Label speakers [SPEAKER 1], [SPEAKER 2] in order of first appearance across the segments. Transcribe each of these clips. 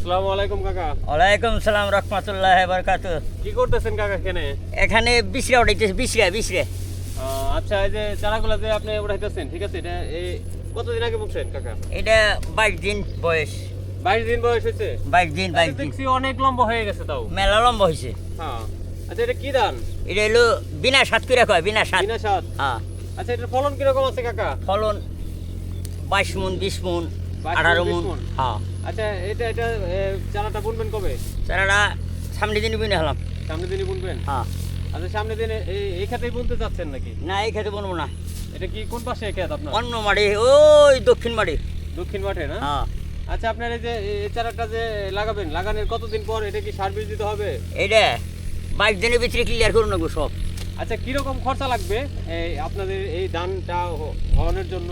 [SPEAKER 1] আসসালামু আলাইকুম কাকা।
[SPEAKER 2] ওয়ালাইকুম সালাম রহমতুল্লাহ বারকাত।
[SPEAKER 1] কি করতেছেন কাকা এখানে?
[SPEAKER 2] এখানে বিছরা উঠাইতেছে, বিছরা।
[SPEAKER 1] আচ্ছা, এই যে চারাগুলা যে আপনি উঠাইতেছেন, ঠিক আছে, এটা এই কতদিন আগে বুনছেন কাকা?
[SPEAKER 2] এটা 22 দিন বয়স।
[SPEAKER 1] 22 দিন বয়স হয়েছে?
[SPEAKER 2] 22 দিন।
[SPEAKER 1] দেখছি অনেক লম্বা হয়ে গেছে তাও।
[SPEAKER 2] মেলা লম্বা হয়েছে।
[SPEAKER 1] হ্যাঁ। আচ্ছা, এটা কি ধান?
[SPEAKER 2] এটা হলো বিনা সাত করে কয়, বিনা সাত।
[SPEAKER 1] বিনা সাত।
[SPEAKER 2] হ্যাঁ।
[SPEAKER 1] আচ্ছা, এটার ফলন কিরকম আছে কাকা?
[SPEAKER 2] ফলন 22 মণ, 20 মণ,
[SPEAKER 1] 22
[SPEAKER 2] 18
[SPEAKER 1] 20
[SPEAKER 2] মণ।
[SPEAKER 1] মণ।
[SPEAKER 2] হ্যাঁ।
[SPEAKER 1] আচ্ছা, এটা চারাটা বুনবেন কবে?
[SPEAKER 2] চারাটা সামনে দিনে বুনে হলাম।
[SPEAKER 1] সামনের দিনই বুনবেন?
[SPEAKER 2] হ্যাঁ।
[SPEAKER 1] আচ্ছা, সামনের দিনে এই খেতেই বুনতে চাচ্ছেন নাকি?
[SPEAKER 2] না, এই খেতে বুনবো না।
[SPEAKER 1] এটা কি কোন পাশে খেত আপনার?
[SPEAKER 2] অন্য মাঠে, ওই দক্ষিণ মাঠে।
[SPEAKER 1] দক্ষিণ মাঠে না?
[SPEAKER 2] হ্যাঁ।
[SPEAKER 1] আচ্ছা, আপনার এই যে এই চারাটা যে লাগাবেন, লাগানোর কতদিন পর এটা কি সার বীজ দিতে হবে?
[SPEAKER 2] এটা 22 দিনের ভিতরে ক্লিয়ার করুন না সব।
[SPEAKER 1] আচ্ছা, কিরকম খরচা লাগবে এই আপনাদের এই ধানটা হওয়ানোর জন্য?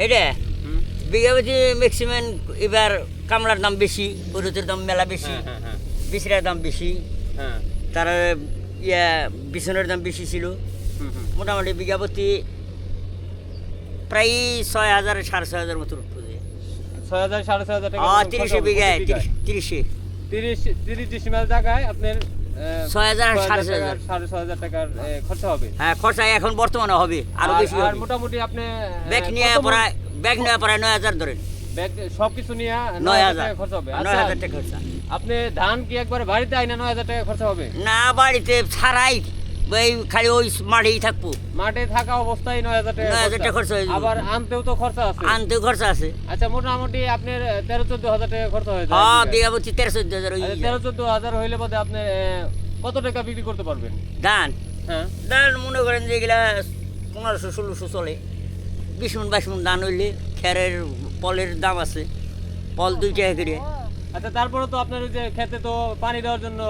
[SPEAKER 2] এটা
[SPEAKER 1] হুম।
[SPEAKER 2] বিঘা প্রতি ম্যাক্সিমাম এবার কামলার দাম বেশি, হলুদের দাম মেলা বেশি,
[SPEAKER 1] হ্যাঁ, হ্যাঁ,
[SPEAKER 2] বিচরার দাম বেশি,
[SPEAKER 1] হ্যাঁ।
[SPEAKER 2] তার বিছনের দাম বেশি ছিল।
[SPEAKER 1] হুম, হুম।
[SPEAKER 2] মোটামুটি বিঘা প্রতি প্রায় 6,000 6,500 মতো উঠবে।
[SPEAKER 1] 6,000 6,500 টাকা?
[SPEAKER 2] 30 বিঘায়, 30
[SPEAKER 1] 30 ডিসিমেল জায়গায় আপনার
[SPEAKER 2] 6,000
[SPEAKER 1] 6,500
[SPEAKER 2] 6,500
[SPEAKER 1] 6,500 টাকার খরচা হবে।
[SPEAKER 2] হ্যাঁ, খরচা এখন বর্তমানে হবে আরো বেশি
[SPEAKER 1] আর
[SPEAKER 2] হবে।
[SPEAKER 1] মোটামুটি আপনি
[SPEAKER 2] ব্যাগ নিয়ে প্রায় 9,000 ধরেন।
[SPEAKER 1] ব্যাগ সবকিছু নিয়ে
[SPEAKER 2] 9,000
[SPEAKER 1] টাকা খরচা হবে।
[SPEAKER 2] 9,000 টাকা খরচা।
[SPEAKER 1] আপনি ধান কি একবারে বাড়িতে আইনা 9,000 টাকা খরচা হবে?
[SPEAKER 2] না, বাড়িতে ছাড়াই ওই খালি ওই মাঠেই থাকবো।
[SPEAKER 1] মাঠে থাকা অবস্থায় 9,000 টাকা
[SPEAKER 2] 9,000 টাকা খরচা হয়ে যাবে।
[SPEAKER 1] আবার আনতেও তো খরচা আছে।
[SPEAKER 2] আনতেও খরচা আছে।
[SPEAKER 1] আচ্ছা, মোটামুটি আপনার 13-14 হাজার টাকা খরচা হয়ে যায়।
[SPEAKER 2] হ্যাঁ, বিঘা প্রতি 13-14 হাজার।
[SPEAKER 1] 13-14 হাজার হইলে বোধহয় আপনি কত টাকা বিক্রি করতে পারবেন?
[SPEAKER 2] ধান
[SPEAKER 1] হ্যাঁ।
[SPEAKER 2] ধান মনে করেন যে এগুলা 1500-1600 চলে। 20 মণ 22 মণ ধান হইলে খেরের পলের দাম আছে, পল 2 টাকা করে।
[SPEAKER 1] আচ্ছা, তারপরে তো আপনার ওই যে খেতে তো পানি দেওয়ার জন্য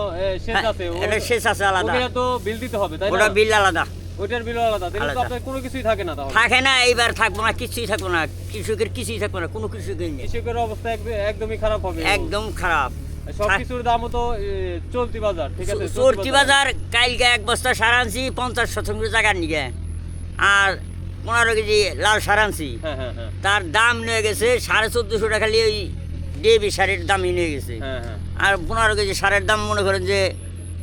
[SPEAKER 1] সেচ আছে,
[SPEAKER 2] এটা শেষ আছে আলাদা,
[SPEAKER 1] ওগুলা তো বিল দিতে হবে, তাই না?
[SPEAKER 2] ওটা বিল আলাদা।
[SPEAKER 1] ওইটার বিল আলাদা, তাহলে তো
[SPEAKER 2] আলাদা।
[SPEAKER 1] আপনার কোনো কিছুই থাকে না তাহলে।
[SPEAKER 2] থাকে না, এইবার থাকবো না, কিছুই থাকবো না, কৃষকের কিছুই থাকবো না, কোনো কৃষকের নেই।
[SPEAKER 1] কৃষকের অবস্থা একদমই খারাপ হবে।
[SPEAKER 2] একদম খারাপ।
[SPEAKER 1] সবকিছুর দামও তো চলতি বাজার, ঠিক আছে?
[SPEAKER 2] চলতি বাজার। কালকে এক বস্তা সার আনছি 50 শতাংশ জায়গার নিগে, আর 15 কেজি লাল সার আনছি,
[SPEAKER 1] হ্যাঁ, হ্যাঁ, হ্যাঁ,
[SPEAKER 2] তার দাম নিয়ে গেছে 1450 টাকা। খালি ওই ডেবি সারের দামই নিয়ে গেছে।
[SPEAKER 1] হ্যাঁ, হ্যাঁ,
[SPEAKER 2] আর 15 কেজি সারের দাম মনে করেন যে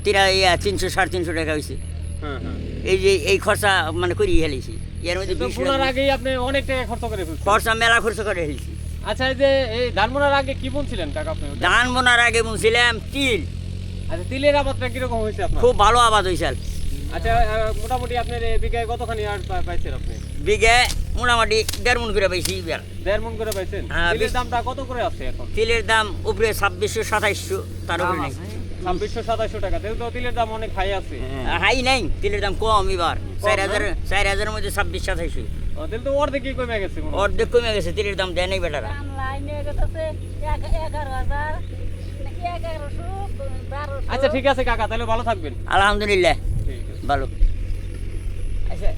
[SPEAKER 2] 300-350 টাকা হয়েছে।
[SPEAKER 1] হ্যাঁ, হ্যাঁ।
[SPEAKER 2] এই যে এই খরচা মানে করিয়ে হেলেছি, এর মধ্যে
[SPEAKER 1] তো
[SPEAKER 2] 20
[SPEAKER 1] বোনার
[SPEAKER 2] লাখ
[SPEAKER 1] আগেই আপনি অনেক টাকা খরচ করে ফেলছেন।
[SPEAKER 2] খরচা, মেলা খরচা করে হেলেছি।
[SPEAKER 1] আচ্ছা, এই যে এই ধান বোনার আগে কি বুনছিলেন কাকা আপনি?
[SPEAKER 2] ধান বোনার আগে বুনছিলাম তিল।
[SPEAKER 1] আচ্ছা, তিলের আবাদটা কিরকম হয়েছে আপনার?
[SPEAKER 2] খুব ভালো আবাদ হয়েছে।
[SPEAKER 1] আচ্ছা, মোটামুটি আপনার বিঘায় কতখানি আর পাইছেন আপনি?
[SPEAKER 2] বিঘায় মোটামুটি 1.5 মণ করে পাইছি এবার।
[SPEAKER 1] 1.5 মণ করে পাইছেন?
[SPEAKER 2] হ্যাঁ,
[SPEAKER 1] তিলের দামটা কত করে আছে এখন?
[SPEAKER 2] তিলের দাম উপরে 2600-2700, তার উপরে নেই।
[SPEAKER 1] 2600-2700 টাকা। তাহলে তো তিলের দাম অনেক হাই আছে।
[SPEAKER 2] হাই নাই, তিলের দাম কম এবার। 4,000-4,000-এর মধ্যে 2600-2700।
[SPEAKER 1] তাহলে তো অর্ধেকই কমে গেছে মনে হয়।
[SPEAKER 2] অর্ধেক কমে গেছে, তিলের দাম দেয় নাই বেটারা।
[SPEAKER 1] আচ্ছা, ঠিক আছে কাকা, তাহলে ভালো থাকবেন।
[SPEAKER 2] আলহামদুলিল্লাহ
[SPEAKER 1] ঠিক আছে।
[SPEAKER 2] ভালো। আচ্ছা।